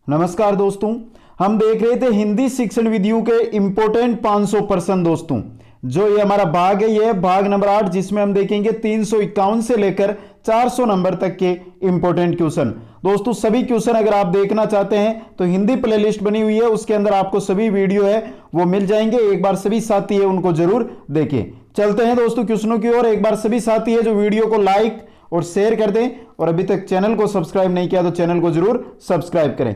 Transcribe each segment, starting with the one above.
नमस्कार दोस्तों, हम देख रहे थे हिंदी शिक्षण विधियों के इंपोर्टेंट 500 प्रश्न। दोस्तों जो ये हमारा भाग है, ये भाग नंबर 8, जिसमें हम देखेंगे 351 से लेकर 400 नंबर तक के इंपोर्टेंट क्वेश्चन। दोस्तों सभी क्वेश्चन अगर आप देखना चाहते हैं तो हिंदी प्लेलिस्ट बनी हुई है, उसके अंदर आपको सभी वीडियो है वो मिल जाएंगे। एक बार सभी साथी है उनको जरूर देखें। चलते हैं दोस्तों क्वेश्चनों की ओर। एक बार सभी साथी है जो वीडियो को लाइक और शेयर कर दें, और अभी तक चैनल को सब्सक्राइब नहीं किया तो चैनल को जरूर सब्सक्राइब करें।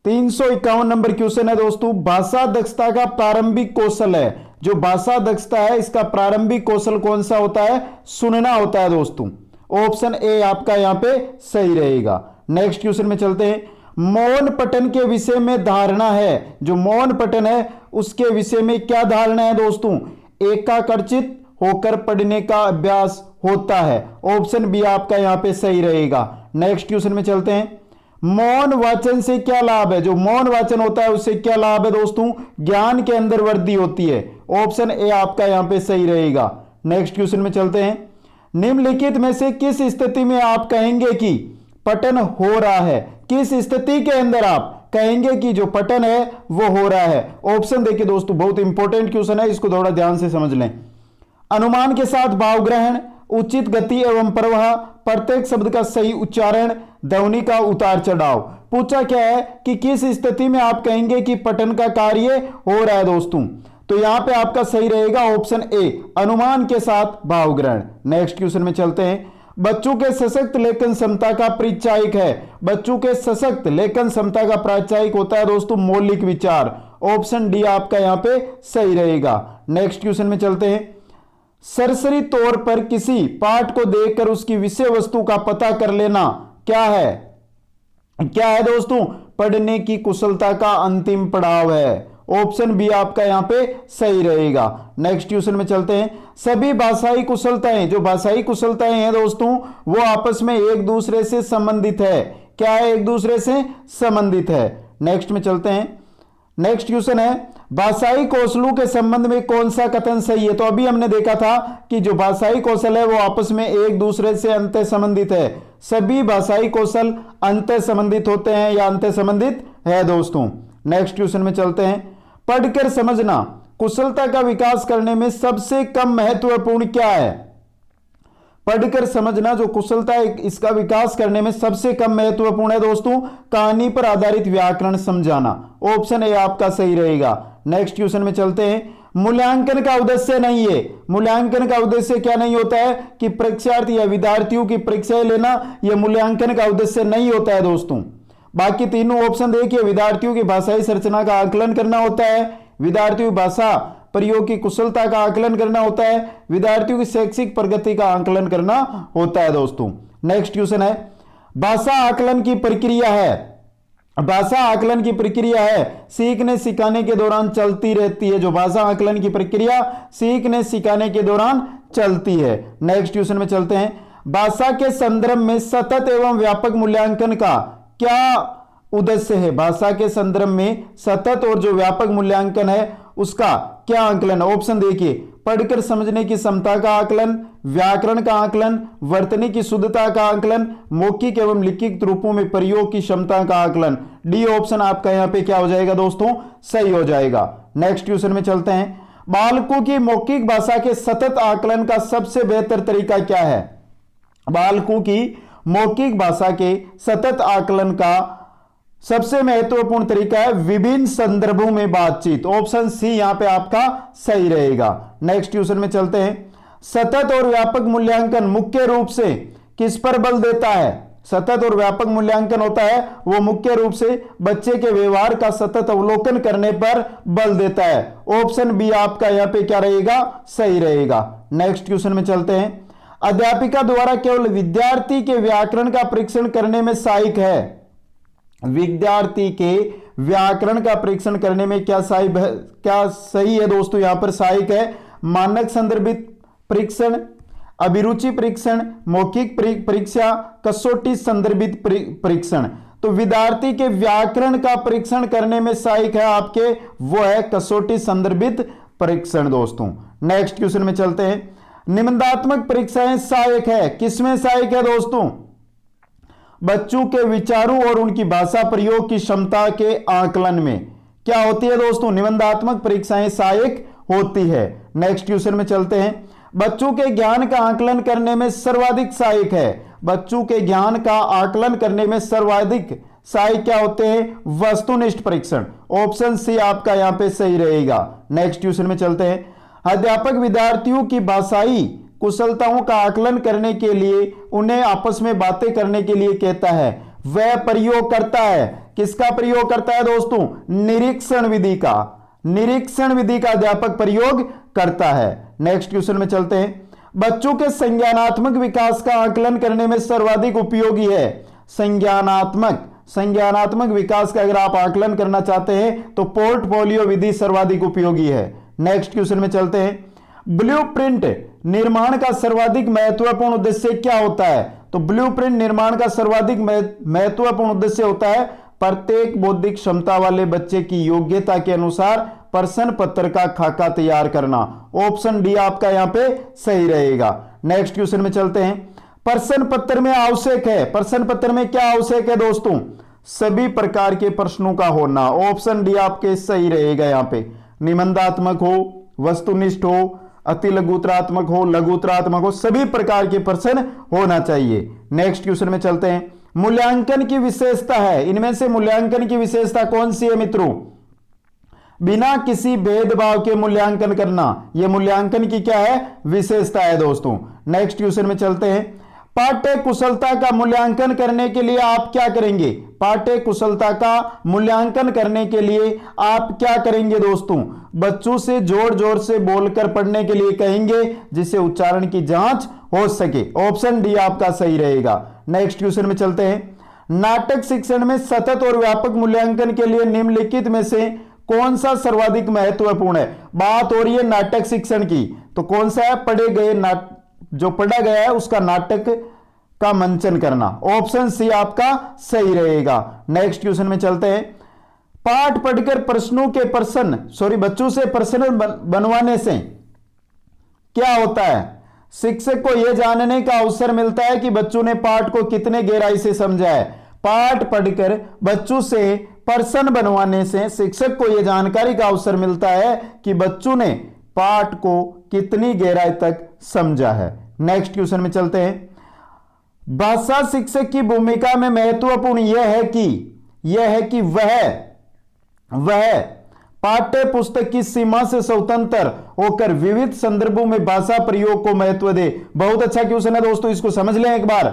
351 नंबर क्वेश्चन है दोस्तों, भाषा दक्षता का प्रारंभिक कौशल है। जो भाषा दक्षता है इसका प्रारंभिक कौशल कौन सा होता है? सुनना होता है दोस्तों। ऑप्शन ए आपका यहां पे सही रहेगा। नेक्स्ट क्वेश्चन में चलते हैं। मौन पठन के विषय में धारणा है। जो मौन पठन है उसके विषय में क्या धारणा है दोस्तों? एकाग्रचित होकर पढ़ने का अभ्यास होता है। ऑप्शन बी आपका यहां पे सही रहेगा। नेक्स्ट क्वेश्चन में चलते हैं। मौन वाचन से क्या लाभ है? जो मौन वाचन होता है उससे क्या लाभ है दोस्तों? ज्ञान के अंदर वृद्धि होती है। ऑप्शन ए आपका यहां पे सही रहेगा। नेक्स्ट क्वेश्चन में चलते हैं। निम्नलिखित में से किस स्थिति में आप कहेंगे कि पठन हो रहा है? किस स्थिति के अंदर आप कहेंगे कि जो पठन है वो हो रहा है? ऑप्शन देखिए दोस्तों, बहुत इंपॉर्टेंट क्वेश्चन है, इसको थोड़ा ध्यान से समझ लें। अनुमान के साथ भाव ग्रहण, उचित गति एवं प्रवाह, प्रत्येक शब्द का सही उच्चारण, ध्वनि का उतार चढ़ाव। पूछा क्या है कि किस स्थिति में आप कहेंगे कि पठन का कार्य हो रहा है दोस्तों? तो यहां पे आपका सही रहेगा ऑप्शन ए, अनुमान के साथ भाव ग्रहण। नेक्स्ट क्वेश्चन में चलते हैं। बच्चों के सशक्त लेखन क्षमता का परिचायक है। बच्चों के सशक्त लेखन क्षमता का परिचायक होता है दोस्तों मौलिक विचार। ऑप्शन डी आपका यहां पे सही रहेगा। नेक्स्ट क्वेश्चन में चलते हैं। सरसरी तौर पर किसी पाठ को देखकर उसकी विषय वस्तु का पता कर लेना क्या है? क्या है दोस्तों? पढ़ने की कुशलता का अंतिम पड़ाव है। ऑप्शन बी आपका यहां पे सही रहेगा। नेक्स्ट क्वेश्चन में चलते हैं। सभी भाषाई कुशलताएं, जो भाषाई कुशलताएं हैं दोस्तों वो आपस में एक दूसरे से संबंधित है। क्या है? एक दूसरे से संबंधित है। नेक्स्ट में चलते हैं। नेक्स्ट क्वेश्चन है। भाषाई कौशलों के संबंध में कौन सा कथन सही है? तो अभी हमने देखा था कि जो भाषाई कौशल है वो आपस में एक दूसरे से अंतः संबंधित है। सभी भाषाई कौशल अंतः संबंधित होते हैं या अंतः संबंधित है दोस्तों। नेक्स्ट क्वेश्चन में चलते हैं। पढ़कर समझना कुशलता का विकास करने में सबसे कम महत्वपूर्ण क्या है? पढ़कर समझना जो कुशलता है इसका विकास करने में सबसे कम महत्वपूर्ण है दोस्तों कहानी पर आधारित व्याकरण समझाना। ऑप्शन ए आपका सही रहेगा। नेक्स्ट क्वेश्चन में चलते हैं। मूल्यांकन का उद्देश्य नहीं है। मूल्यांकन का उद्देश्य क्या नहीं होता है कि परीक्षार्थी या विद्यार्थियों की परीक्षाएं लेना, यह मूल्यांकन का उद्देश्य नहीं होता है दोस्तों। बाकी तीनों ऑप्शन देखिए। विद्यार्थियों की भाषाई संरचना का आकलन करना होता है, विद्यार्थियों की भाषा प्रयोग की कुशलता का आकलन करना होता है, विद्यार्थियों की शैक्षिक प्रगति का आकलन करना होता है दोस्तों। नेक्स्ट क्वेश्चन है। भाषा आकलन की प्रक्रिया है। भाषा आकलन की प्रक्रिया है सीखने सिखाने के दौरान चलती रहती है। जो भाषा आकलन की प्रक्रिया सीखने सिखाने के दौरान चलती है। नेक्स्ट क्वेश्चन में चलते हैं। भाषा के संदर्भ में सतत एवं व्यापक मूल्यांकन का क्या उद्देश्य है? भाषा के संदर्भ में सतत और जो व्यापक मूल्यांकन है उसका क्या आकलन है? ऑप्शन देखिए। पढ़कर समझने की क्षमता का आकलन, व्याकरण का आकलन, वर्तनी की शुद्धता का आकलन, मौखिक एवं लिखित रूपों में प्रयोग की क्षमता का आकलन। डी ऑप्शन आपका यहां पे क्या हो जाएगा दोस्तों? सही हो जाएगा। नेक्स्ट क्वेश्चन में चलते हैं। बालकों की मौखिक भाषा के सतत आकलन का सबसे बेहतर तरीका क्या है? बालकों की मौखिक भाषा के सतत आकलन का सबसे महत्वपूर्ण तरीका है विभिन्न संदर्भों में बातचीत। ऑप्शन सी यहां पे आपका सही रहेगा। नेक्स्ट क्वेश्चन में चलते हैं। सतत और व्यापक मूल्यांकन मुख्य रूप से किस पर बल देता है? सतत और व्यापक मूल्यांकन होता है वो मुख्य रूप से बच्चे के व्यवहार का सतत अवलोकन करने पर बल देता है। ऑप्शन बी आपका यहां पे क्या रहेगा? सही रहेगा। नेक्स्ट क्वेश्चन में चलते हैं। अध्यापिका द्वारा केवल विद्यार्थी के व्याकरण का परीक्षण करने में सहायक है। विद्यार्थी के व्याकरण का परीक्षण करने में क्या सही है दोस्तों? यहां पर सहायक है मानक संदर्भित परीक्षण, अभिरुचि परीक्षण, मौखिक परीक्षा, कसौटी संदर्भित परीक्षण। तो विद्यार्थी के व्याकरण का परीक्षण करने में सहायक है आपके वो है कसौटी संदर्भित परीक्षण दोस्तों। नेक्स्ट क्वेश्चन में चलते हैं। निबंधात्मक परीक्षाएं सहायक है, किसमें सहायक है दोस्तों? बच्चों के विचारों और उनकी भाषा प्रयोग की क्षमता के आकलन में क्या होती है दोस्तों, निबंधात्मक परीक्षाएं सहायक होती है। नेक्स्ट क्वेश्चन में चलते हैं। बच्चों के ज्ञान का आकलन करने में सर्वाधिक सहायक है, बच्चों के ज्ञान का आकलन करने में सर्वाधिक सहायक क्या होते हैं, वस्तुनिष्ठ परीक्षण। ऑप्शन सी आपका यहां पे सही रहेगा। नेक्स्ट क्वेश्चन में चलते हैं। अध्यापक विद्यार्थियों की भाषाई कुशलताओं का आकलन करने के लिए उन्हें आपस में बातें करने के लिए कहता है, वह प्रयोग करता है, किसका प्रयोग करता है दोस्तों, निरीक्षण विधि का, निरीक्षण विधि का अध्यापक प्रयोग करता है। नेक्स्ट क्वेश्चन में चलते हैं। बच्चों के संज्ञानात्मक विकास का आकलन करने में सर्वाधिक उपयोगी है, संज्ञानात्मक विकास का अगर आप आकलन करना चाहते हैं तो पोर्टफोलियो विधि सर्वाधिक उपयोगी है। नेक्स्ट क्वेश्चन में चलते हैं। ब्लूप्रिंट निर्माण का सर्वाधिक महत्वपूर्ण उद्देश्य क्या होता है, तो ब्लूप्रिंट निर्माण का सर्वाधिक महत्वपूर्ण उद्देश्य होता है प्रत्येक बौद्धिक क्षमता वाले बच्चे की योग्यता के अनुसार प्रश्न पत्र का खाका तैयार करना। ऑप्शन डी आपका यहां पे सही रहेगा। नेक्स्ट क्वेश्चन में चलते हैं। प्रश्न पत्र में आवश्यक है, प्रश्न पत्र में क्या आवश्यक है दोस्तों, सभी प्रकार के प्रश्नों का होना। ऑप्शन डी आपके सही रहेगा। यहां पे निबंधात्मक हो, वस्तुनिष्ठ हो, अति लघुत्रात्मक हो, लघुत्रात्मक हो, सभी प्रकार के प्रश्न होना चाहिए। नेक्स्ट क्वेश्चन में चलते हैं। मूल्यांकन की विशेषता है, इनमें से मूल्यांकन की विशेषता कौन सी है मित्रों, बिना किसी भेदभाव के मूल्यांकन करना, यह मूल्यांकन की क्या है, विशेषता है दोस्तों। नेक्स्ट क्वेश्चन में चलते हैं। पाठ्य कुशलता का मूल्यांकन करने के लिए आप क्या करेंगे, पाठ्य कुशलता का मूल्यांकन करने के लिए आप क्या करेंगे दोस्तों, बच्चों से जोर जोर से बोलकर पढ़ने के लिए कहेंगे जिससे उच्चारण की जांच हो सके। ऑप्शन डी आपका सही रहेगा। नेक्स्ट क्वेश्चन में चलते हैं। नाटक शिक्षण में सतत और व्यापक मूल्यांकन के लिए निम्नलिखित में से कौन सा सर्वाधिक महत्वपूर्ण है, बात हो रही है नाटक शिक्षण की, तो कौन सा है, पढ़े गए जो पढ़ा गया है उसका नाटक का मंचन करना। ऑप्शन सी आपका सही रहेगा। नेक्स्ट क्वेश्चन में चलते हैं। पाठ पढ़कर बच्चों से प्रश्न बनवाने से क्या होता है, शिक्षक को यह जानने का अवसर मिलता है कि बच्चों ने पाठ को कितने गहराई से समझा है। पाठ पढ़कर बच्चों से प्रश्न बनवाने से शिक्षक को यह जानकारी का अवसर मिलता है कि बच्चों ने पाठ को कितनी गहराई तक समझा है। नेक्स्ट क्वेश्चन में चलते हैं। भाषा शिक्षक की भूमिका में महत्वपूर्ण यह है कि वह पाठ्य पुस्तक की सीमा से स्वतंत्र होकर विविध संदर्भों में भाषा प्रयोग को महत्व दे। बहुत अच्छा क्वेश्चन है दोस्तों, इसको समझ लें एक बार।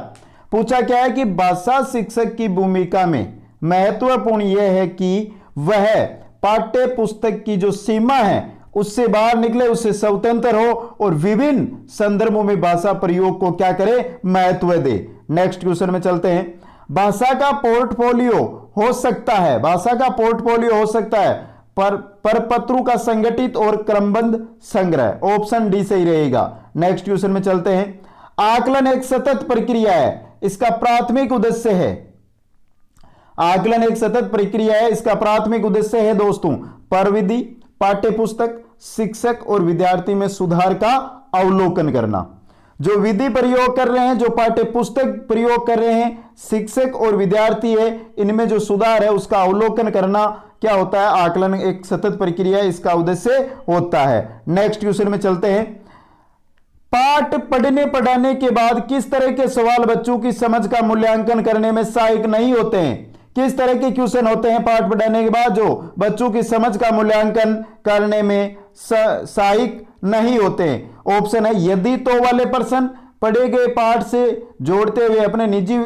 पूछा क्या है कि भाषा शिक्षक की भूमिका में महत्वपूर्ण यह है कि वह पाठ्य पुस्तक की जो सीमा है उससे बाहर निकले, उससे स्वतंत्र हो और विभिन्न संदर्भों में भाषा प्रयोग को क्या करे, महत्व दे। नेक्स्ट क्वेश्चन में चलते हैं। भाषा का पोर्टफोलियो हो सकता है, भाषा का पोर्टफोलियो हो सकता है परपत्रों का संगठित और क्रमबद्ध संग्रह। ऑप्शन डी सही रहेगा। नेक्स्ट क्वेश्चन में चलते हैं। आकलन एक सतत प्रक्रिया है, इसका प्राथमिक उद्देश्य है, आकलन एक सतत प्रक्रिया है, इसका प्राथमिक उद्देश्य है दोस्तों प्रविधि, पाठ्य पुस्तक, शिक्षक और विद्यार्थी में सुधार का अवलोकन करना। जो विधि प्रयोग कर रहे हैं, जो पाठ्य पुस्तक प्रयोग कर रहे हैं, शिक्षक और विद्यार्थी है, इनमें जो सुधार है उसका अवलोकन करना क्या होता है, आकलन एक सतत प्रक्रिया, इसका उद्देश्य होता है। नेक्स्ट क्वेश्चन में चलते हैं। पाठ पढ़ने पढ़ाने के बाद किस तरह के सवाल बच्चों की समझ का मूल्यांकन करने में सहायक नहीं होते हैं, किस तरह के क्वेश्चन होते हैं पाठ पढ़ाने के बाद जो बच्चों की समझ का मूल्यांकन करने में सहायक नहीं होते हैं। ऑप्शन है यदि तो वाले प्रश्न, पढ़े गए पाठ से जोड़ते हुए अपने निजी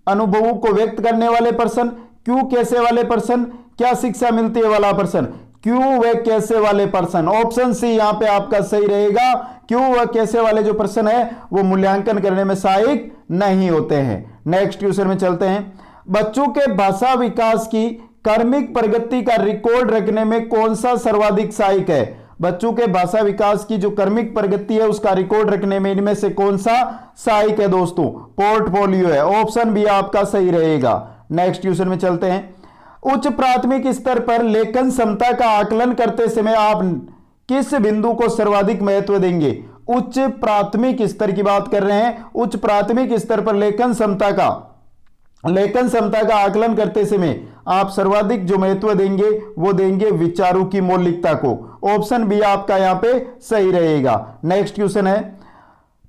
अनुभवों को व्यक्त करने वाले प्रश्न, क्यों कैसे वाले प्रश्न, क्या शिक्षा मिलती है वाला प्रश्न, क्यों व कैसे वाले प्रश्न। ऑप्शन सी यहां पे आपका सही रहेगा। क्यों व कैसे वाले जो प्रश्न है वो मूल्यांकन करने में सहायक नहीं होते हैं। नेक्स्ट क्वेश्चन में चलते हैं। बच्चों के भाषा विकास की क्रमिक प्रगति का रिकॉर्ड रखने में कौन सा सर्वाधिक सहायक है, बच्चों के भाषा विकास की जो क्रमिक प्रगति है उसका रिकॉर्ड रखने में इनमें से कौन सा सहायक है दोस्तों, पोर्टफोलियो है। ऑप्शन बी आपका सही रहेगा। नेक्स्ट क्वेश्चन में चलते हैं। उच्च प्राथमिक स्तर पर लेखन क्षमता का आकलन करते समय आप किस बिंदु को सर्वाधिक महत्व देंगे। उच्च प्राथमिक स्तर की बात कर रहे हैं, उच्च प्राथमिक स्तर पर लेखन क्षमता का लेखन क्षमता का आकलन करते समय आप सर्वाधिक जो महत्व देंगे वो देंगे विचारों की मौलिकता को। ऑप्शन बी आपका यहां पे सही रहेगा। नेक्स्ट क्वेश्चन है,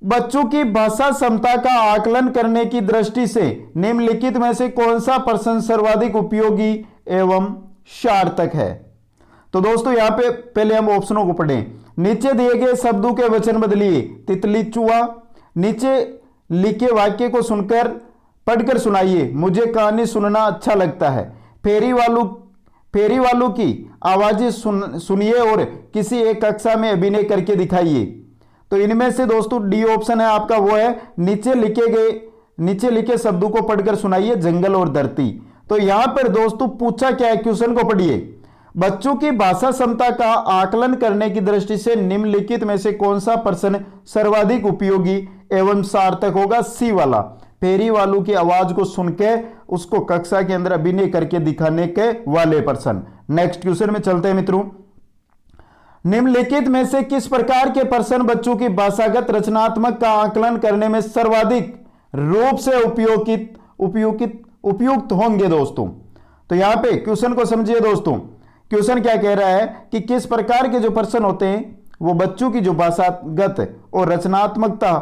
बच्चों की भाषा क्षमता का आकलन करने की दृष्टि से निम्नलिखित में से कौन सा प्रश्न सर्वाधिक उपयोगी एवं सार्थक है। तो दोस्तों यहां पे पहले हम ऑप्शनों को पढ़ें। नीचे दिए गए शब्दों के वचन बदलिए। तितली चूहा। नीचे लिखे वाक्य को सुनकर पढ़कर सुनाइए। मुझे कहानी सुनना अच्छा लगता है। फेरी वालों की आवाजें सुनिए और किसी एक कक्षा में अभिनय करके दिखाइए। तो इनमें से दोस्तों डी ऑप्शन है आपका, वो है नीचे लिखे शब्दों को पढ़कर सुनाइए, जंगल और धरती। तो यहां पर दोस्तों पूछा क्या है, क्वेश्चन को पढ़िए। बच्चों की भाषा क्षमता का आकलन करने की दृष्टि से निम्नलिखित में से कौन सा प्रश्न सर्वाधिक उपयोगी एवं सार्थक होगा। सी वाला, फेरी वालों की आवाज को सुन के उसको कक्षा के अंदर अभिनय करके दिखाने के वाले प्रश्न। नेक्स्ट क्वेश्चन में चलते हैं मित्रों। निम्नलिखित में से किस प्रकार के प्रश्न बच्चों की भाषागत रचनात्मक का आकलन करने में सर्वाधिक रूप से उपयुक्त होंगे दोस्तों। तो यहां पे क्वेश्चन को समझिए दोस्तों। क्वेश्चन क्या कह रहा है कि किस प्रकार के जो प्रश्न होते हैं वो बच्चों की जो भाषागत और रचनात्मकता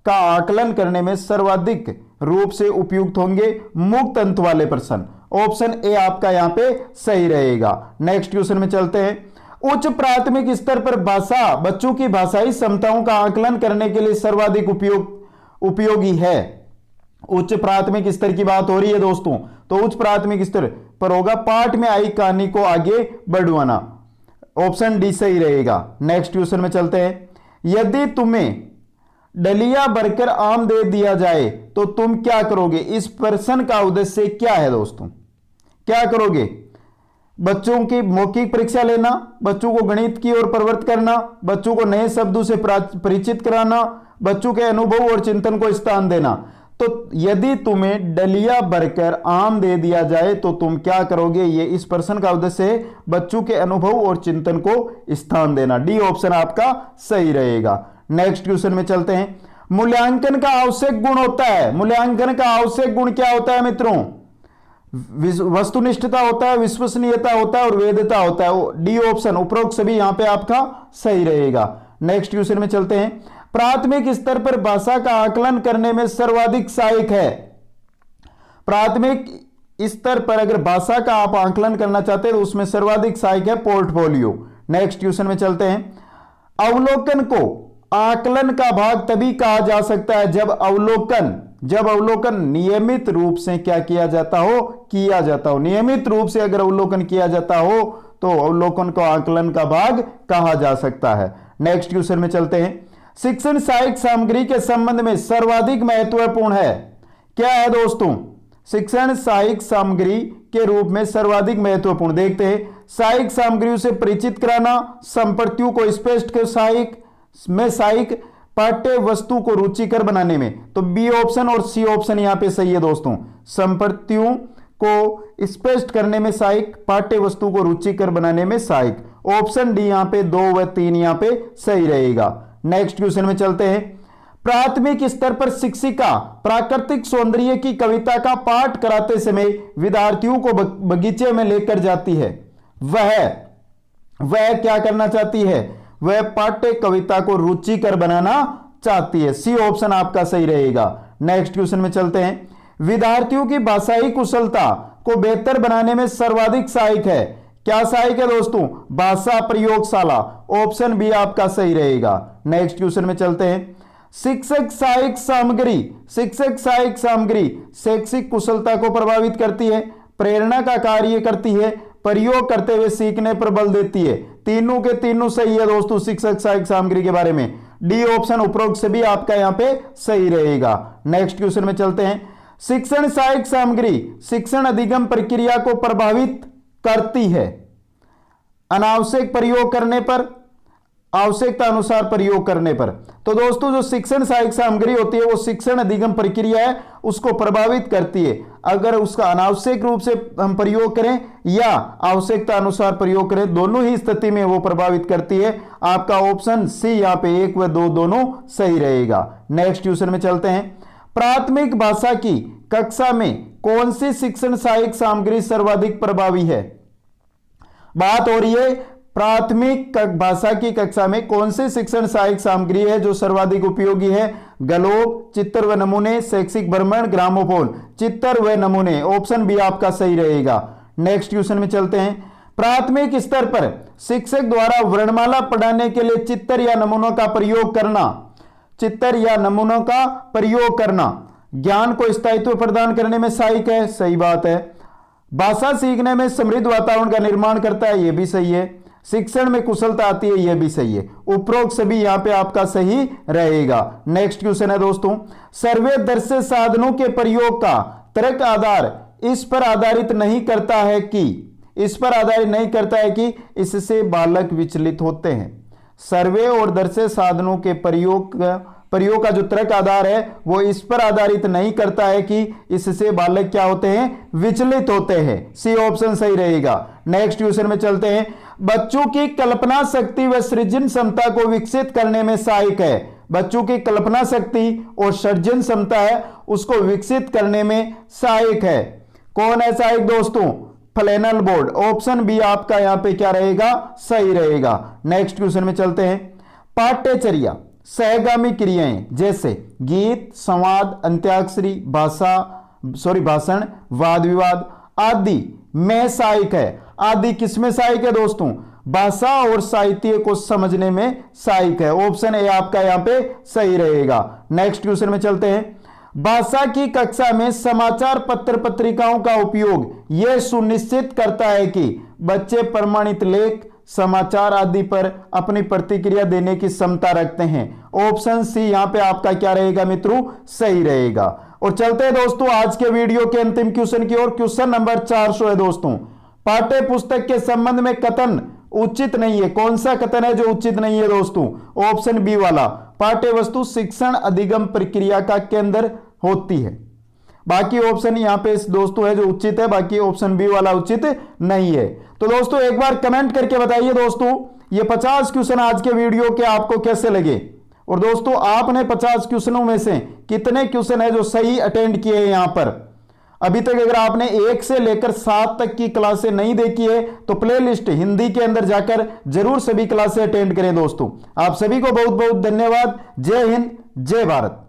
का आकलन करने में सर्वाधिक रूप से उपयुक्त होंगे। मुक्त अंत वाले प्रश्न। ऑप्शन ए आपका यहां पे सही रहेगा। नेक्स्ट क्वेश्चन में चलते हैं। उच्च प्राथमिक स्तर पर भाषा बच्चों की भाषाई क्षमताओं का आकलन करने के लिए सर्वाधिक उपयोगी है। उच्च प्राथमिक स्तर की बात हो रही है दोस्तों, तो उच्च प्राथमिक स्तर पर होगा पाठ में आई कहानी को आगे बढ़वाना। ऑप्शन डी सही रहेगा। नेक्स्ट क्वेश्चन में चलते हैं। यदि तुम्हें डलिया भरकर आम दे दिया जाए तो तुम क्या करोगे। इस प्रश्न का उद्देश्य क्या है दोस्तों, क्या करोगे। बच्चों की मौखिक परीक्षा लेना, बच्चों को गणित की ओर प्रवृत्त करना, बच्चों को नए शब्दों से परिचित कराना, बच्चों के अनुभव और चिंतन को स्थान देना। तो यदि तुम्हें डलिया भरकर आम दे दिया जाए तो तुम क्या करोगे, ये इस प्रश्न का उद्देश्य है बच्चों के अनुभव और चिंतन को स्थान देना। डी ऑप्शन आपका सही रहेगा। नेक्स्ट क्वेश्चन में चलते हैं। मूल्यांकन का आवश्यक गुण होता है। मूल्यांकन का आवश्यक गुण क्या होता है मित्रों। वस्तुनिष्ठता होता है, विश्वसनीयता होता है और वैधता होता है। डी ऑप्शन उपरोक्त सभी यहां पे आपका सही रहेगा। नेक्स्ट क्वेश्चन में चलते हैं। प्राथमिक स्तर पर भाषा का आकलन करने में सर्वाधिक सहायक है। प्राथमिक स्तर पर अगर भाषा का आप आकलन करना चाहते हैं तो उसमें सर्वाधिक सहायक है पोर्टफोलियो। नेक्स्ट क्वेश्चन में चलते हैं। अवलोकन को आकलन का भाग तभी कहा जा सकता है जब अवलोकन नियमित रूप से क्या किया जाता हो। नियमित रूप से अगर अवलोकन किया जाता हो तो अवलोकन को आकलन का भाग कहा जा सकता है। नेक्स्ट क्वेश्चन में चलते हैं। शिक्षण सहायक सामग्री के संबंध में सर्वाधिक महत्वपूर्ण है। क्या है दोस्तों, शिक्षण सहायक सामग्री के रूप में सर्वाधिक महत्वपूर्ण। देखते हैं। सहायक सामग्रियों से परिचित कराना, संपत्तियों को स्पष्ट सहायक पाठ्य वस्तु को रुचिकर बनाने में। तो बी ऑप्शन और सी ऑप्शन यहां पे सही है दोस्तों। संपत्तियों को स्पष्ट करने में सहायक, पाठ्य वस्तु को रुचिकर बनाने में सहायक। ऑप्शन डी यहां पे 2 व 3 यहां पे सही रहेगा। नेक्स्ट क्वेश्चन में चलते हैं। प्राथमिक स्तर पर शिक्षिका प्राकृतिक सौंदर्य की कविता का पाठ कराते समय विद्यार्थियों को बगीचे में लेकर जाती है। वह क्या करना चाहती है, वह पाठ्य कविता को रुचिकर बनाना चाहती है। सी ऑप्शन आपका सही रहेगा। नेक्स्ट क्वेश्चन में चलते हैं। विद्यार्थियों की भाषाई कुशलता को बेहतर बनाने में सर्वाधिक सहायक है। क्या सहायक है दोस्तों, भाषा प्रयोगशाला। ऑप्शन बी आपका सही रहेगा। नेक्स्ट क्वेश्चन में चलते हैं। शिक्षक सहायक सामग्री शैक्षिक कुशलता को प्रभावित करती है, प्रेरणा का कार्य करती है, प्रयोग करते हुए सीखने पर बल देती है। तीनों के तीनों सही है दोस्तों शिक्षक सहायक सामग्री के बारे में। डी ऑप्शन उपरोक्त से भी आपका यहां पे सही रहेगा। नेक्स्ट क्वेश्चन में चलते हैं। शिक्षण सहायक सामग्री शिक्षण अधिगम प्रक्रिया को प्रभावित करती है, अनावश्यक प्रयोग करने पर, आवश्यकता अनुसार प्रयोग करने पर। तो दोस्तों जो शिक्षण सहायक सामग्री होती है वो शिक्षण अधिगम प्रक्रिया है उसको प्रभावित करती है। अगर उसका अनावश्यक रूप से हम प्रयोग करें या आवश्यकता अनुसार प्रयोग करें, दोनों ही स्थिति में वो प्रभावित करती है। आपका ऑप्शन सी यहां पे 1 व 2 दोनों सही रहेगा। नेक्स्ट क्वेश्चन में चलते हैं। प्राथमिक भाषा की कक्षा में कौन सी शिक्षण सहायक सामग्री सर्वाधिक प्रभावी है? बात हो रही है प्राथमिक भाषा की कक्षा में कौन सी शिक्षण सहायक सामग्री है जो सर्वाधिक उपयोगी है? गलोब, चित्र व नमूने, शैक्षिक भ्रमण, ग्रामोफोन। चित्र व नमूने, ऑप्शन बी आपका सही रहेगा। नेक्स्ट क्वेश्चन में चलते हैं। प्राथमिक स्तर पर शिक्षक द्वारा वर्णमाला पढ़ाने के लिए चित्र या नमूनों का प्रयोग करना, चित्र या नमूनों का प्रयोग करना ज्ञान को स्थायित्व प्रदान करने में सहायक है, सही बात है। भाषा सीखने में समृद्ध वातावरण का निर्माण करता है, यह भी सही है। शिक्षण में कुशलता आती है, यह भी सही है। उपरोक्त सभी यहां पे आपका सही रहेगा। नेक्स्ट क्वेश्चन है दोस्तों, सर्वे दर्शे साधनों के प्रयोग का तर्क आधार इस पर आधारित नहीं करता है कि, इस पर आधारित नहीं करता है कि इससे बालक विचलित होते हैं। सर्वे और दर्शे साधनों के प्रयोग का जो तर्क आधार है वो इस पर आधारित नहीं करता है कि इससे बालक क्या होते हैं? विचलित होते हैं। सी ऑप्शन सही रहेगा। नेक्स्ट क्वेश्चन में चलते हैं। बच्चों की कल्पना शक्ति व सृजन क्षमता को विकसित करने में सहायक है। बच्चों की कल्पना शक्ति और सृजन क्षमता है उसको विकसित करने में सहायक है। कौन है सहायक दोस्तों? Flannel board. ऑप्शन बी आपका यहां पे क्या रहेगा? सही रहेगा। नेक्स्ट क्वेश्चन में चलते हैं। पाठ्यचर्या सहगामी क्रियाएं जैसे गीत, संवाद, अंत्याक्षरी, भाषण, वाद विवाद आदि में सहायक है। आदि किसमें सहायक है दोस्तों? भाषा और साहित्य को समझने में सहायक है। ऑप्शन ए आपका यहां पे सही रहेगा। नेक्स्ट क्वेश्चन में चलते हैं। भाषा की कक्षा में समाचार पत्र पत्रिकाओं का उपयोग यह सुनिश्चित करता है कि बच्चे प्रमाणित लेख, समाचार आदि पर अपनी प्रतिक्रिया देने की क्षमता रखते हैं। ऑप्शन सी यहां पे आपका क्या रहेगा मित्रों? सही रहेगा। और चलते हैं दोस्तों आज के वीडियो के अंतिम क्वेश्चन की ओर। क्वेश्चन नंबर 400 है दोस्तों। पाठ्य पुस्तक के संबंध में कथन उचित नहीं है। कौन सा कथन है जो उचित नहीं है दोस्तों? ऑप्शन बी वाला, पाठ्य वस्तु शिक्षण अधिगम प्रक्रिया का केंद्र होती है। बाकी ऑप्शन यहां पे दोस्तों है जो उचित है, बाकी ऑप्शन बी वाला उचित नहीं है। तो दोस्तों एक बार कमेंट करके बताइए दोस्तों ये 50 क्वेश्चन आज के वीडियो के आपको कैसे लगे। और दोस्तों आपने 50 क्वेश्चनों में से कितने क्वेश्चन है जो सही अटेंड किए हैं यहां पर। अभी तक अगर आपने 1 से लेकर 7 तक की क्लासें नहीं देखी है तो प्लेलिस्ट हिंदी के अंदर जाकर जरूर सभी क्लासें अटेंड करें दोस्तों। आप सभी को बहुत बहुत धन्यवाद। जय हिंद, जय भारत।